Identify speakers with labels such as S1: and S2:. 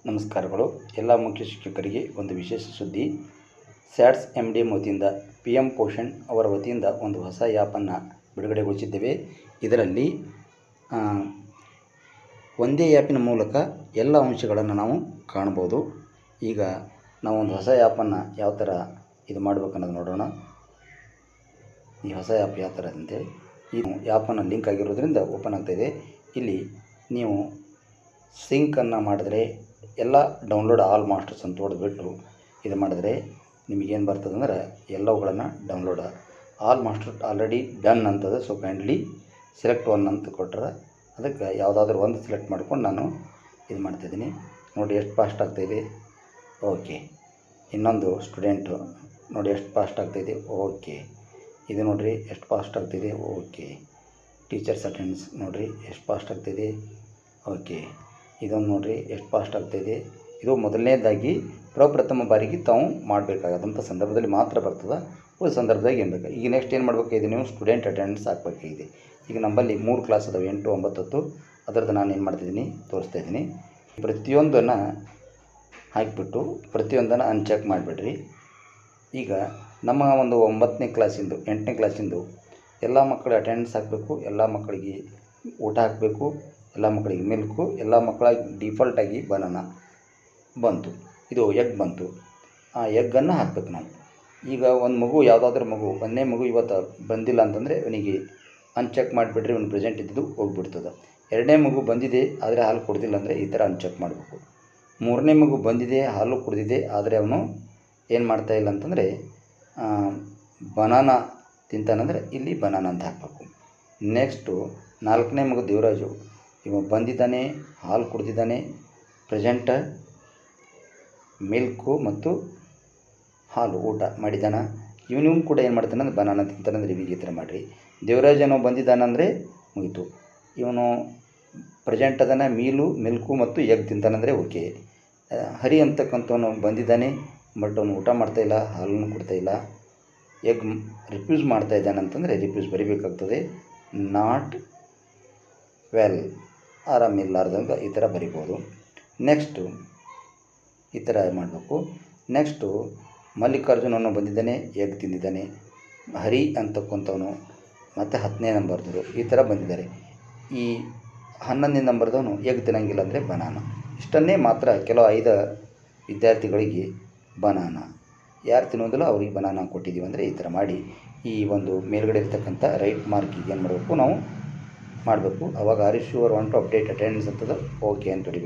S1: ನಮಸ್ಕಾರಗಳು. ಎಲ್ಲ ಮುಖ್ಯ ಶಿಕ್ಷಕರಿಗೆ ಒಂದು ವಿಶೇಷ ಸುದ್ದಿ. ಸ್ಯಾಟ್ಸ್ MD ವತಿಯಿಂದ PM ಪೋಷಣ್ ಅವರ ವತಿಯಿಂದ ಒಂದು ಹೊಸ ಆ್ಯಪನ್ನು ಬಿಡುಗಡೆಗೊಳಿಸಿದ್ದೇವೆ. ಇದರಲ್ಲಿ ಒಂದೇ ಆ್ಯಪಿನ ಮೂಲಕ ಎಲ್ಲ ಅಂಶಗಳನ್ನು ನಾವು ಕಾಣ್ಬೋದು. ಈಗ ನಾವು ಒಂದು ಹೊಸ ಆ್ಯಪನ್ನು ಯಾವ ಥರ ಇದು ಮಾಡಬೇಕನ್ನೋದು ನೋಡೋಣ. ಈ ಹೊಸ ಆ್ಯಪ್ ಯಾವ ಥರ ಅಂತೇಳಿ ಈ ಆ್ಯಪನ್ನು ಲಿಂಕ್ ಆಗಿರೋದ್ರಿಂದ ಓಪನ್ ಆಗ್ತಾಯಿದೆ. ಇಲ್ಲಿ ನೀವು ಸಿಂಕನ್ನು ಮಾಡಿದ್ರೆ ಎಲ್ಲ ಡೌನ್ಲೋಡ್ ಆಲ್ ಮಾಸ್ಟರ್ಸ್ ಅಂತ ಹೊಡೆದ್ಬಿಟ್ಟು ಇದು ಮಾಡಿದ್ರೆ ನಿಮಗೇನು ಬರ್ತದೆ ಅಂದ್ರೆ ಎಲ್ಲವುಗಳನ್ನು download all master already done ಅಂತದೆ. ಸೊ ಕೈಂಡ್ಲಿ ಸೆಲೆಕ್ಟ್ ಒನ್ ಅಂತ ಕೊಟ್ಟರೆ ಅದಕ್ಕೆ ಯಾವುದಾದ್ರೂ ಒಂದು ಸೆಲೆಕ್ಟ್ ಮಾಡ್ಕೊಂಡು ನಾನು ಇದು ಮಾಡ್ತಾಯಿದ್ದೀನಿ. ನೋಡಿ ಎಷ್ಟು ಫಾಸ್ಟ್ ಆಗ್ತಾಯಿದೆ. ಓಕೆ, ಇನ್ನೊಂದು ಸ್ಟೂಡೆಂಟು ನೋಡಿ ಎಷ್ಟು ಫಾಸ್ಟ್ ಆಗ್ತಾಯಿದೆ. ಓಕೆ, ಇದು ನೋಡಿರಿ ಎಷ್ಟು ಫಾಸ್ಟ್ ಆಗ್ತಿದೆ. ಓಕೆ, ಟೀಚರ್ಸ್ ಅಟೆಂಡೆನ್ಸ್ ನೋಡಿರಿ ಎಷ್ಟು ಫಾಸ್ಟ್ ಆಗ್ತಾಯಿದೆ. ಓಕೆ, ಇದೊಂದು ನೋಡಿರಿ ಎಷ್ಟು ಫಾಸ್ಟ್ ಆಗ್ತಾಯಿದೆ. ಇದು ಮೊದಲನೇದಾಗಿ ಪ್ರಪ್ರಥಮ ಬಾರಿಗೆ ತಾವು ಮಾಡಬೇಕಾದಂಥ ಸಂದರ್ಭದಲ್ಲಿ ಮಾತ್ರ ಬರ್ತದೆ. ಉಳಿದ ಸಂದರ್ಭದಾಗ ಏನು ಬೇಕು. ಈಗ ನೆಕ್ಸ್ಟ್ ಏನು ಮಾಡಬೇಕಾಗಿದೆ, ನೀವು ಸ್ಟೂಡೆಂಟ್ ಅಟೆಂಡೆನ್ಸ್ ಹಾಕಬೇಕಾಗಿದೆ. ಈಗ ನಮ್ಮಲ್ಲಿ 3 ಕ್ಲಾಸ್ ಅದಾವೆ, 8, 9, 10. ಅದರದ್ದು ನಾನು ಏನು ಮಾಡ್ತಿದ್ದೀನಿ ತೋರಿಸ್ತಾ ಇದ್ದೀನಿ. ಪ್ರತಿಯೊಂದನ್ನು ಹಾಕಿಬಿಟ್ಟು ಪ್ರತಿಯೊಂದನ್ನು ಅನ್ಚೆಕ್ ಮಾಡಿಬಿಡ್ರಿ. ಈಗ ನಮ್ಮ ಒಂದು 9ನೇ ಕ್ಲಾಸಿಂದು 8ನೇ ಕ್ಲಾಸಿಂದು ಎಲ್ಲ ಮಕ್ಕಳ ಅಟೆಂಡೆನ್ಸ್ ಹಾಕಬೇಕು, ಎಲ್ಲ ಮಕ್ಕಳಿಗೆ ಊಟ ಹಾಕಬೇಕು, ಎಲ್ಲ ಮಕ್ಕಳಿಗೆ ಮಿಲ್ಕು, ಎಲ್ಲ ಮಕ್ಕಳ ಡಿಫಾಲ್ಟಾಗಿ ಬನಾನ ಬಂತು, ಇದು ಎಗ್ ಬಂತು. ಆ ಎಗ್ಗನ್ನು ಹಾಕಬೇಕು ನಾವು. ಈಗ ಒಂದು ಮಗು ಯಾವುದಾದ್ರೂ ಮಗು ಒಂದನೇ ಮಗು ಇವತ್ತು ಬಂದಿಲ್ಲ ಅಂತಂದರೆ ಅವನಿಗೆ ಅನ್ಚೆಕ್ ಮಾಡಿಬಿಟ್ರೆ ಅವ್ನು ಪ್ರೆಸೆಂಟ್ ಇದ್ದಿದ್ದು ಹೋಗ್ಬಿಡ್ತದೆ. 2ನೇ ಮಗು ಬಂದಿದೆ ಆದರೆ ಹಾಲು ಕೊಡ್ದಿಲ್ಲ ಅಂದರೆ ಈ ಥರ ಅನ್ಚೆಕ್ ಮಾಡಬೇಕು. 3ನೇ ಮಗು ಬಂದಿದೆ ಹಾಲು ಕುಡಿದಿದೆ ಆದರೆ ಅವನು ಏನು ಮಾಡ್ತಾಯಿಲ್ಲ ಅಂತಂದರೆ ಬನಾನ ತಿಂತಾನಂದರೆ ಇಲ್ಲಿ ಬನಾನ ಅಂತ ಹಾಕಬೇಕು. ನೆಕ್ಸ್ಟು 4ನೇ ಮಗು ದೇವರಾಜು, ಇವ ಬಂದಿದ್ದಾನೆ, ಹಾಲು ಕುಡಿದಿದ್ದಾನೆ, ಪ್ರೆಸೆಂಟ್ ಮಿಲ್ಕು ಮತ್ತು ಹಾಲು ಊಟ ಮಾಡಿದ್ದಾನೆ. ಇವನು ಕೂಡ ಏನು ಮಾಡ್ತಾನೆ ಅಂದರೆ ಬನಾನ ತಿಂತಾನಂದ್ರೆ ಇವಿಗೆ ಈ ಥರ ಮಾಡಿರಿ. ದೇವರಾಜನು ಬಂದಿದ್ದಾನಂದರೆ ಮುಗಿತು. ಇವನು ಪ್ರೆಸೆಂಟ್ ಅದನ್ನು ಮಿಲ್ಕು ಮತ್ತು ಎಗ್ ತಿಂತಾನಂದರೆ ಓಕೆ. ಹರಿ ಅಂತಕ್ಕಂಥವನು ಬಂದಿದ್ದಾನೆ ಬಟ್ ಅವನು ಊಟ ಮಾಡ್ತಾಯಿಲ್ಲ, ಹಾಲನ್ನು ಕೊಡ್ತಾಯಿಲ್ಲ, ಎಗ್ ರಿಫ್ಯೂಸ್ ಮಾಡ್ತಾಯಿದ್ದಾನೆ ಅಂತಂದರೆ ರಿಫ್ಯೂಸ್ ಬರಿಬೇಕಾಗ್ತದೆ. ನಾಟ್ ವೆಲ್, ಆರಾಮಿಲ್ಲಾರ್ದಂಗೆ ಈ ಥರ ಬರಿಬೋದು. ನೆಕ್ಸ್ಟು ಈ ಥರ ಮಾಡಬೇಕು. ನೆಕ್ಸ್ಟು ಮಲ್ಲಿಕಾರ್ಜುನನು ಬಂದಿದ್ದಾನೆ, ಎಗ್ ತಿಂದಿದ್ದಾನೆ, ಹರಿ ಅಂತಕ್ಕಂಥವನು ಮತ್ತು 10ನೇ ನಂಬರ್ದವರು ಈ ಥರ ಬಂದಿದ್ದಾರೆ. ಈ 11ನೇ ನಂಬರ್ದವನು ಎಗ್ ತಿನ್ನಂಗಿಲ್ಲ ಅಂದರೆ ಬನಾನ. ಇಷ್ಟನ್ನೇ ಮಾತ್ರ ಕೆಲವು 5 ವಿದ್ಯಾರ್ಥಿಗಳಿಗೆ ಬನಾನ, ಯಾರು ತಿನ್ನೋದಿಲ್ಲ ಅವ್ರಿಗೆ ಬನಾನ ಕೊಟ್ಟಿದ್ದೀವಿ ಅಂದರೆ ಈ ಥರ ಮಾಡಿ ಈ ಒಂದು ಮೇಲ್ಗಡೆ ಇರ್ತಕ್ಕಂಥ ರೈಟ್ ಮಾರ್ಕಿಗೆ ಏನು ಮಾಡಬೇಕು ನಾವು ಮಾಡಬೇಕು. ಅವಾಗ are you sure want to update attendance ಅಂತದ ಓಕೆ ಅಂತ ಹೊಡಿಬೇಕು.